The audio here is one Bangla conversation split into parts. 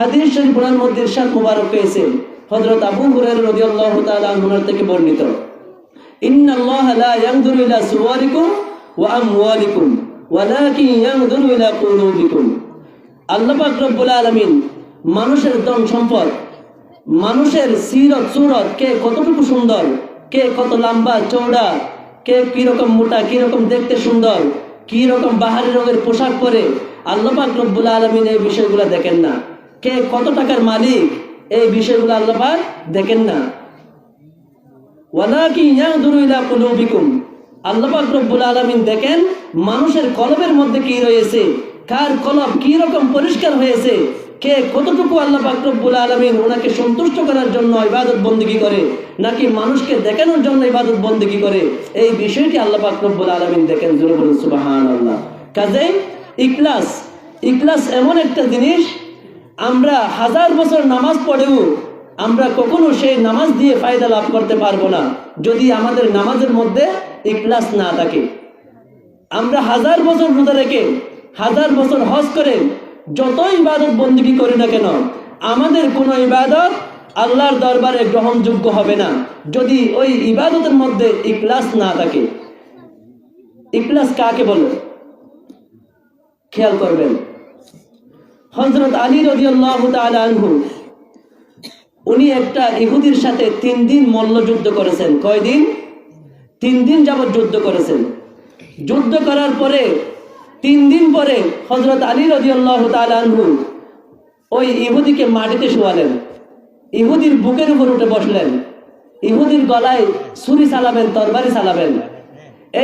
হাদিস শরীফের মধ্যে ইরশাদ মুবারক হয়েছে হযরত আবু হুরায়রা রাদিয়াল্লাহু তাআলা আনহু থেকে বর্ণিত, ইন্নাল্লাহা লা ইয়ানজুরু ইলা সুওয়ারিকুম ওয়া আমওয়ালিকুম ওয়ালাকিন ইয়ানজুরু ইলা কুলুবিকুম। আল্লাহ পাক রব্বুল আলামিন মানুষের ধন সম্পদ, মানুষের সিরত সুরত, কে কতটুকু সুন্দর, কে কত লম্বা চওড়া, কে কি রকম মোটা, কি রকম দেখতে সুন্দর, কি রকম বাহারি রঙের পোশাক পরে, আল্লাহ পাক রব্বুল আলামিন এই বিষয়গুলো দেখেন না। কে কত টাকার মালিক, এই বিষয়গুলো আল্লাহ পাক দেখেন না। ওয়ালাকিন ইয়ানজুরু ইলা কুলুবিকুম, আল্লাহ পাক রব্বুল আলামিন দেখেন মানুষের কলবের মধ্যে কি রয়েছে, কার কলব কি রকম পরিষ্কার হয়েছে, কে কতটুকু আল্লাহ পাক রব্বুল আলামিন ওনাকে সন্তুষ্ট করার জন্য ইবাদত বন্দেগী করে, নাকি মানুষকে দেখানোর জন্য ইবাদত বন্দেগী করে, এই বিষয়টি আল্লাহ পাক রব্বুল আলামিন দেখেন। জোরে বলুন সুবহানাল্লাহ। কাজেই ইখলাস এমন একটা জিনিস, আমরা 1000 বছর নামাজ পড়েও আমরা কখনো সেই নামাজ দিয়ে ফায়দা লাভ করতে পারবো না যদি আমাদের নামাজের মধ্যে ইখলাস না থাকে। আমরা 1000 বছর রোজা রেখে, 1000 বছর হজ করে, যত ইবাদত বন্দেগী করি না কেন, আমাদের কোনো ইবাদত আল্লাহর দরবারে গ্রহণযোগ্য হবে না যদি ওই ইবাদতের মধ্যে ইখলাস না থাকে। ইখলাস কাকে বলে খেয়াল করবেন। হযরত আলী রাদিয়াল্লাহু তাআলা আনহু, উনি একটা ইহুদির সাথে 3 দিন মল্লযুদ্ধ করেছেন। কয়দিন? 3 দিন যাবত যুদ্ধ করেছেন। যুদ্ধ করার পরে 3 দিন পরে হযরত আলী রাদিয়াল্লাহু তাআলা আনহু ওই ইহুদিকে মাটিতে শোয়ালেন, ইহুদির বুকের উপর উঠে বসলেন, ইহুদির গলায় ছুরি চালাবেন, তরবারি চালাবেন।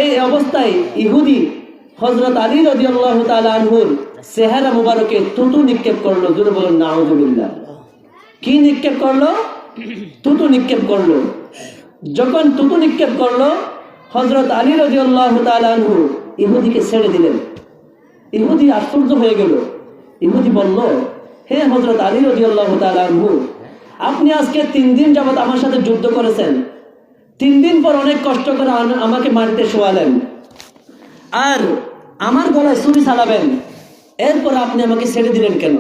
এই অবস্থায় ইহুদি হযরত আলী রাদিয়াল্লাহু তাআলা আনহুর চেহারা মুবারকে থুতু নিক্ষেপ করলো। জোরে বলুন নাউযুবিল্লাহ। কি নিক্ষেপ করলো? থুতু নিক্ষেপ করলো। যখন থুতু নিক্ষেপ করলো, হযরত আলী রাদিয়াল্লাহু তাআলা আনহু ইহুদিকে ছেড়ে দিলেন। ইহুদি আশ্চর্য হয়ে গেল। ইহুদি বলল, হে হযরত আলী রাদিয়াল্লাহু তাআলা আনহু, আপনি আজকে 3 দিন যাবত আমার সাথে যুদ্ধ করেছেন, 3 দিন পর অনেক কষ্ট করে আমাকে মাটিতে শোয়ালেন, আর আমার গলায় ছুরি চালাবেন, এরপর আপনি আমাকে ছেড়ে দিলেন কেন?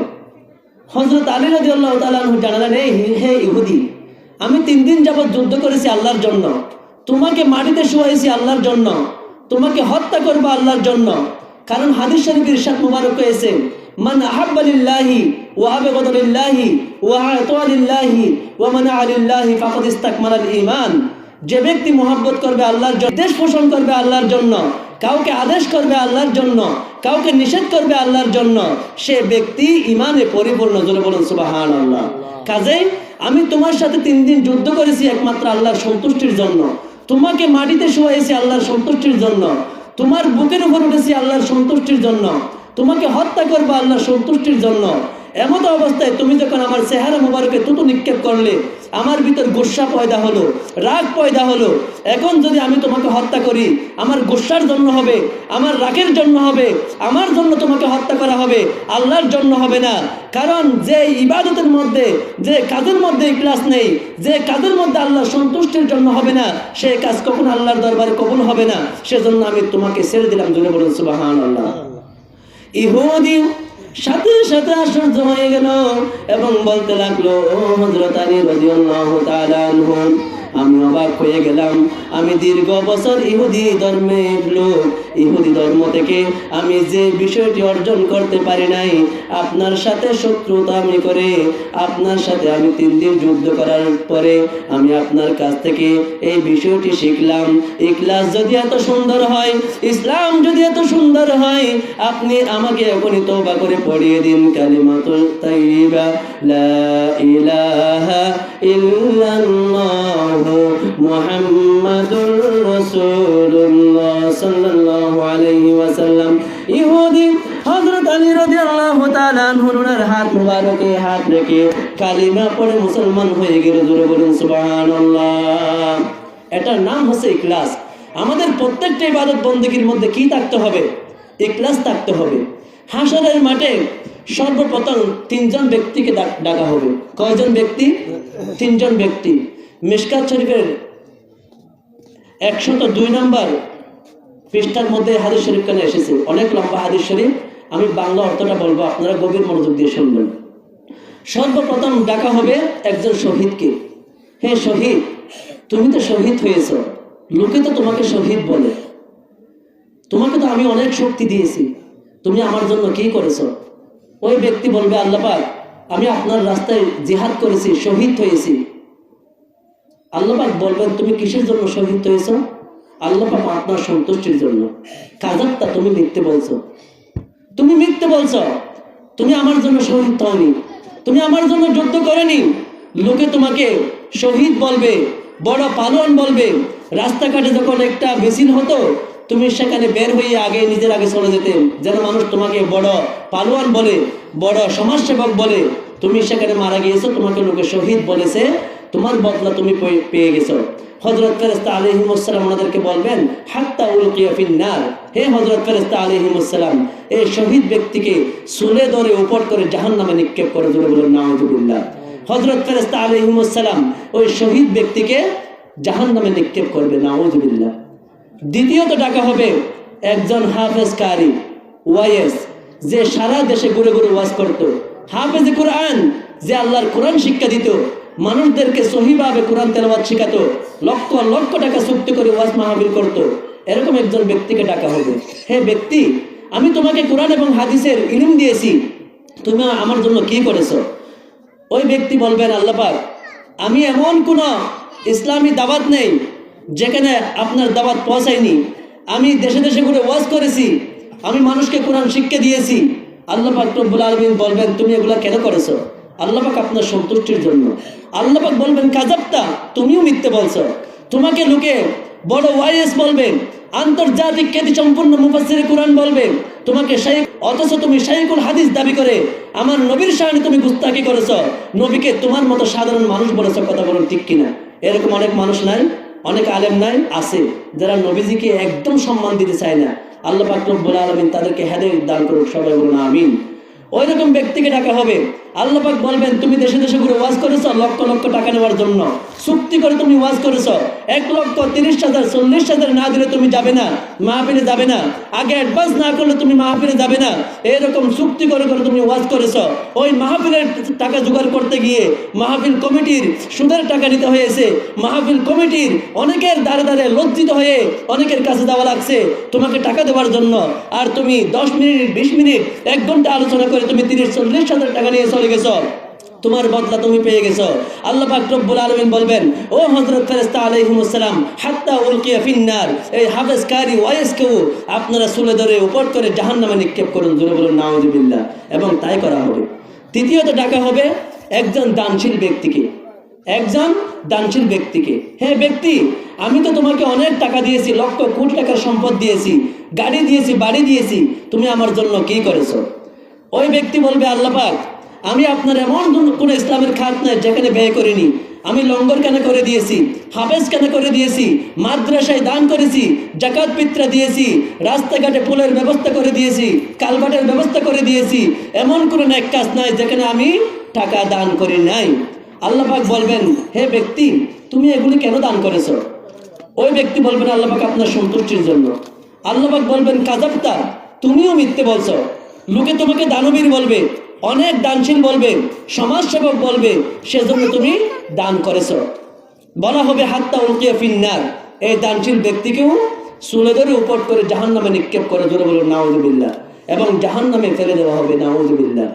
হযরত আলী রাদিয়াল্লাহু তাআলা আনহু জানালেন, হে ইহুদি, আমি 3 দিন যাবত যুদ্ধ করেছি আল্লাহর জন্য, তোমাকে মাটিতে শোয়াইছি আল্লাহর জন্য, তোমাকে হত্যা করব আল্লাহর জন্য। কারণ হাদিস শরীফে ইরশাদ মুবারক হয়েছে, মান আহাব্বা লিল্লাহি ওয়া আবগাদা লিল্লাহি ওয়া আতা লিল্লাহি ওয়া মানাআ লিল্লাহি ফাকাদ ইসতাকমালাল ঈমান। যে ব্যক্তি মুহাব্বত করবে আল্লাহর জন্য, দেশ পোষণ করবে আল্লাহর জন্য, কাউকে আদেশ করবে আল্লাহর জন্য, কাউকে নিষেধ করবে আল্লাহর জন্য, সে ব্যক্তি ঈমানে পরিপূর্ণ। জোরে বলুন সুবহানাল্লাহ। কাজেই আমি তোমার সাথে 3 দিন যুদ্ধ করেছি একমাত্র আল্লাহর সন্তুষ্টির জন্য, তোমাকে মাটিতে শোয়াইছি আল্লাহর সন্তুষ্টির জন্য, তোমার বুকের উপর উঠেছি আল্লাহর সন্তুষ্টির জন্য, তোমাকে হত্যা করবো আল্লাহর সন্তুষ্টির জন্য। এমত অবস্থায় তুমি যখন আমার চেহারা মুবারকে থুতু নিক্ষেপ করলে, আমার ভিতর গুসা পয়দা হলো, রাগ পয়দা হলো। এখন যদি আমি তোমাকে হত্যা করি, আমার গুসার জন্য হবে, আমার রাগের জন্য হবে, আমার জন্য তোমাকে হত্যা করা হবে, আল্লাহর জন্য হবে না। কারণ যে ইবাদতের মধ্যে, যে কাজের মধ্যে ইখলাস নেই, যে কাজের মধ্যে আল্লাহর সন্তুষ্টির জন্য হবে না, সেই কাজ কখনো আল্লাহর দরবারে কবুল হবে না। সেজন্য আমি তোমাকে ছেড়ে দিলাম। জোরে বলুন সুবহানাল্লাহ। ইহুদি সাথে সাথে আশ্চর্য হয়ে গেল এবং বলতে লাগলো, ও হযরত আলী রাদিয়াল্লাহু তাআলা আনহু, আমি অবাক হয়ে গেলাম। আমি দীর্ঘ বছর ইহুদি ধর্মের লোক, ইহুদি ধর্ম থেকে আমি যে বিষয়টি অর্জন করতে পারি নাই, আপনার সাথে শত্রুতা আমি করে, আপনার সাথে আমি 3 দিন যুদ্ধ করার পরে আমি আপনার কাছ থেকে এই বিষয়টি শিখলাম। ইখলাস যদি এত সুন্দর হয়, ইসলাম যদি এত সুন্দর হয়, আপনি আমাকে এখনই তওবা করে পড়িয়ে দিন কালিমাতুত তাইয়্যিবা লা ইলাহা ইল্লাল্লাহ মুহাম্মাদুর রাসূলুল্লাহ সাল্লাল্লাহু আলাইহি ওয়াসাল্লাম। ইহুদি হযরত আলী রাদিয়াল্লাহু তাআলা আনহুর হাত মুবারকে হাত রেখে কালিমা পড়ে মুসলমান হয়ে গেল। জোরে বলুন সুবহানাল্লাহ। এটার নাম হচ্ছে ইখলাস। আমাদের প্রত্যেকটা ইবাদত বন্দেগীর মধ্যে কি থাকতে হবে? ইখলাস থাকতে হবে। হাসরের মাঠে সর্বপ্রথম 3 জন ব্যক্তিকে ডাকা হবে। কয়জন ব্যক্তি? 3 জন ব্যক্তি। মিশকাত শরীফের 102 নম্বর পৃষ্ঠার মধ্যে হাদিস শরীফ কেন এসেছে। অনেক লম্বা হাদিস শরীফ, আমি বাংলা অর্থটা বলবো, আপনারা গভীর মনোযোগ দিয়ে শুনবেন। সর্বপ্রথম ডাকা হবে একজন শহীদকে। হে শহীদ, তুমি তো শহীদ হয়েছ, লোকে তো তোমাকে শহীদ বলে, তোমাকে তো আমি অনেক শক্তি দিয়েছি, তুমি আমার জন্য কি করেছ? ওই ব্যক্তি বলবে, আল্লাহ পাক, আমি আপনার রাস্তায় জিহাদ করেছি, শহীদ হয়েছি। আল্লাহ পাক বলবেন, তুমি কিসের জন্য শহীদ হয়েছ? আল্লাহ পাক আপনার সন্তুষ্টির জন্য। কাযাবতা, তুমি মিথ্যে বলছো, তুমি মিথ্যে বলছো, তুমি আমার জন্য শহীদ হওনি, তুমি আমার জন্য যুদ্ধ করেনি। লোকে তোমাকে শহীদ বলবে, বড় পালোয়ান বলবে। রাস্তাঘাটে যখন একটা মিছিল হতো, তুমি সেখানে বের হয়ে আগে নিজের আগে চলে যেতে, যেন মানুষ তোমাকে বড় পালোয়ান বলে, বড় সমাজসেবক বলে। তুমি সেখানে মারা গিয়েছো, তোমাকে লোকে শহীদ বলেছে, তোমার বদলা তুমি পেয়ে গেছো। হযরত ফেরেশতা আলাইহিস সালাম ওনাদেরকে বলবেন, হাত্তা উলকিয়া ফিন নার, হে হযরত ফেরেশতা আলাইহিস সালাম, এই শহীদ ব্যক্তিকে চুলে ধরে উপর করে জাহান্নামে নিক্ষেপ করে। জোরে বলুন নাউযুবিল্লাহ। হযরত ফেরেশতা আলাইহিস সালাম ওই শহীদ ব্যক্তিকে জাহান্নামে নিক্ষেপ করবে, নাউযুবিল্লাহ। দ্বিতীয়ত ডাকা হবে একজন হাফেজ কারি, ওয়াইস, যে সারা দেশে ঘুরে ঘুরে ওয়াজ করত, হাফেজ কোরআন, যে আল্লাহর কোরআন শিক্ষা দিত, মানুষদেরকে সহিভাবে কোরআন তেলাওয়াত শেখাতো, লক্ষ লক্ষ টাকা চুক্তি করে ওয়াজ মাহফিল করত। এরকম একজন ব্যক্তিকে ডাকা হবে, হে ব্যক্তি, আমি তোমাকে কোরআন এবং হাদিসের ইলম দিয়েছি, তুমি আমার জন্য কি করেছো? ওই ব্যক্তি বলবেন, আল্লাহ পাক, আমি এমন কোন ইসলামী দাওয়াত নেই যেখানে আপনার দাওয়াত পৌঁছায়নি। আমি দেশে দেশে ঘুরে ওয়াজ করেছি, আমি মানুষকে কোরআন শিক্ষা দিয়েছি। আল্লাহ পাক রব্বুল আলামিন বলবেন, তুমি এগুলা কেন করেছো? আল্লাহ পাক আপনার সন্তুষ্টির জন্য। আল্লাহ পাক বলবেন, কাযাবতা, তুমিও মিথ্যে বলছো, তোমাকে লোকে বড় ওয়াইস বলবে, আন্তর্জাতিক খ্যাতি সম্পূর্ণ মুফাসসিরে কোরআন বলবে, তোমাকে শাইখ, অথচ তুমি শাইখুল হাদিস দাবি করে আমার নবীর শানে তুমি গুস্তাখি করেছো, নবীকে তোমার মতো সাধারণ মানুষ বলেছো। কথা বলুন ঠিক কিনা? এরকম অনেক মানুষ নাই, অনেক আলেম নাই, আছে যারা নবীজিকে একদম সম্মান দিতে চায় না। আল্লাহ পাক রব্বুল আলামিন তাদেরকে হেদায়েত দান করুক, সবাই বলুন আমিন। ওই রকম ব্যক্তিকে ডাকা হবে। আল্লাহ পাক বলবেন, তুমি দেশে দেশে ঘুরে ওয়াজ করেছো, লক্ষ লক্ষ টাকা নেওয়ার জন্য চুক্তি করে তুমি ওয়াজ করেছো, 1,30,000 40,000 না দিলে তুমি যাবে না, মাহফিলে যাবে না, আগে অ্যাডভান্স না করলে তুমি মাহফিলে যাবে না, এরকম চুক্তি করে করে তুমি ওয়াজ করেছো। ওই মাহফিলের টাকা জোগাড় করতে গিয়ে মাহফিল কমিটির সুদের টাকা নিতে হয়েছে, মাহফিল কমিটির অনেকের দ্বারে দ্বারে লজ্জিত হয়ে অনেকের কাছে যাওয়া লাগছে তোমাকে টাকা দেওয়ার জন্য। আর তুমি 10 মিনিট 20 মিনিট 1 ঘন্টা আলোচনা করে তুমি 30-40,000 টাকা নিয়ে চলে গেছো, তোমার বদলা তুমি পেয়ে গেছো। আল্লাহ পাক রব্বুল আলামিন বলবেন, ও হযরত ফেরেশতা আলাইহিস সালাম, হাত্তা উলকিয়া ফিন নার, এই হাফেজ কারি ওয়াইসকেও আপনারা চুলে ধরে উপর করে জাহান্নামে নিক্ষেপ করুন। জোরে বলুন নাউযুবিল্লাহ। এবং তাই করা হবে। তৃতীয়ত ডাকা হবে একজন দানশীল ব্যক্তিকে, একজন দানশীল ব্যক্তিকে, হে ব্যক্তি, আমি তো তোমাকে অনেক টাকা দিয়েছি, লক্ষ কোটি টাকার সম্পদ দিয়েছি, গাড়ি দিয়েছি, বাড়ি দিয়েছি, তুমি আমার জন্য কি করেছো? ওই ব্যক্তি বলবে, আল্লাহ পাক, আমি আপনার এমন কোন ইসলামের খাত নাই যেখানে ব্যয় করিনি। আমি লঙ্গর কেন করে দিয়েছি, হাফেজ কেন করে দিয়েছি, মাদ্রাসায় দান করেছি, জাকাত ফিতরা দিয়েছি, রাস্তাঘাটে পুলের ব্যবস্থা করে দিয়েছি, কালভার্টের ব্যবস্থা করে দিয়েছি, এমন কোনো নেক কাজ নাই যেখানে আমি টাকা দান করি নাই। আল্লাহ পাক বলবেন, হে ব্যক্তি, তুমি এগুলি কেন দান করেছো? ওই ব্যক্তি বলবেন, আল্লাহ পাক আপনার সন্তুষ্টির জন্য। আল্লাহ পাক বলবেন, কাযাবতা, তুমিও মিথ্যে বলছো, লোকে তোমাকে দানবীর বলবে, অনেক দানশীল বলবে, সমাজসেবক বলবে, সেজন্য তুমি দান করেছো। বলা হবে, হাত্তা উলকিয়া ফিন নার, এই দানশীল ব্যক্তিকেও চুলে ধরে উপর করে জাহান্নামে নিক্ষেপ করে। জোরে বলুন নাউযুবিল্লাহ। এবং জাহান্নামে ফেলে দেওয়া হবে, নাউযুবিল্লাহ।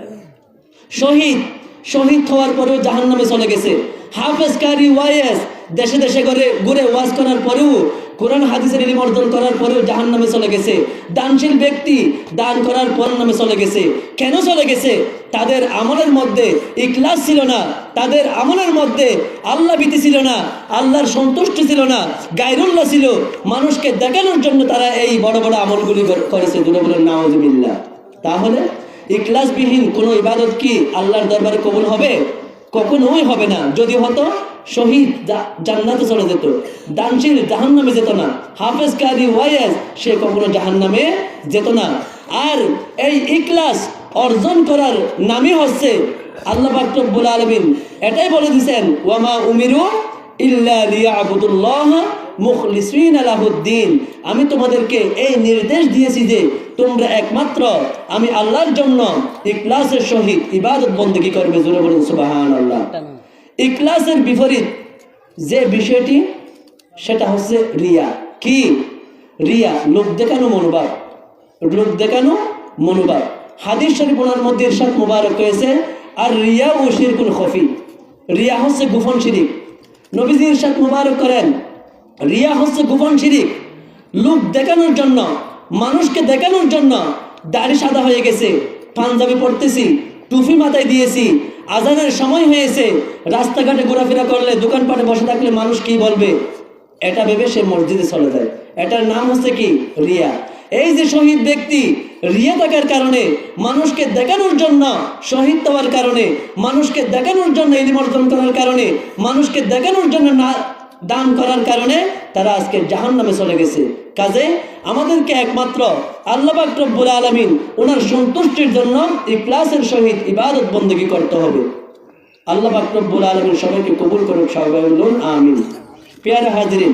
শহীদ হওয়ার পরেও জাহান্নামে চলে গেছে। হাফেজ কারি ওয়াইস দেশে দেশে ঘুরে ওয়াজ করার পরেও, কোরআন হাদিসের ইলম অর্জন করার পরেও জাহান্নামে চলে গেছে। দানশীল ব্যক্তি দান করার পর নামে চলে গেছে। কেন চলে গেছে? তাদের আমলের মধ্যে ইখলাস ছিল না, তাদের আমলের মধ্যে আল্লাহ ভীতি ছিল না, আল্লাহর সন্তুষ্টি ছিল না, গায়রুল্লাহ ছিল। মানুষকে দেখানোর জন্য তারা এই বড় বড় আমলগুলি করেছে। দুটো বলেন নাউযুবিল্লাহ। তাহলে ইখলাসবিহীন কোনো ইবাদত কি আল্লাহর দরবারে কবুল হবে? কখনোই হবে না। যদি হতো, শহীদ জান্নাতে চলে যেত, দানশীল জাহান্নামে যেত না, হাফেজ কারি ওয়াইস সে কখনো জাহান্নামে যেত না। আর এই ইখলাস অর্জন করার নামই হচ্ছে, আল্লাহ পাক রব্বুল আলামিন এটাই বলে দিয়েছেন, ওয়ামা উমিরু ইল্লা লিয়াবুদুল্লাহ মুখলিসিনা লাহুদ্দিন, আমি তোমাদেরকে এই নির্দেশ দিয়েছি যে তোমরা একমাত্র আমি আল্লাহর জন্য ইখলাসের সহিত ইবাদত বন্দেগী করবে। জোরে বলুন সুবহানাল্লাহ। ইখলাসের বিপরীত যে বিষয়টি সেটা হচ্ছে রিয়া। কি? রিয়া, লোক দেখানো মনোভাব, লোক দেখানো মনোভাব। হাদিস শরীফ ওনার মধ্যে ইরশাদ মুবারক হয়েছে, আর রিয়া ও শিরকুল খফি, রিয়া হচ্ছে গোপন শিরিক। নবীজি ইরশাদ মুবারক করেন, রিয়া হচ্ছে গোপন শিরিক। লোক দেখানোর জন্য, মানুষকে দেখানোর জন্য দাড়ি সাদা হয়ে গেছে, পাঞ্জাবি পরতেছি, টুপি মাথায় দিয়েছি, আজানের সময় হয়েছে, রাস্তাঘাটে ঘোরাফেরা করলে, দোকানপাটে বসে থাকলে মানুষ কি বলবে, এটা ভেবে সে মসজিদে চলে যায়। এটার নাম হচ্ছে কি? রিয়া। এই যে শহীদ ব্যক্তি, রিয়া থাকার কারণে, মানুষকে দেখানোর জন্য শহীদ হওয়ার কারণে, মানুষকে দেখানোর জন্য ইলম অর্জন করার কারণে, মানুষকে দেখানোর জন্য না দান করার কারণে তারা আজকে জাহান্নামে চলে গেছে। কাজে আমাদেরকে একমাত্র আল্লাহ পাক রব্বুল আলামিন ওনার সন্তুষ্টির জন্য ইখলাসের সহিত ইবাদত বন্দেগী করতে হবে। আল্লাহ পাক রব্বুল আলামিন সবাইকে কবুল করুক, সবাই বলুন আমিন। প্রিয় হাজিরিন,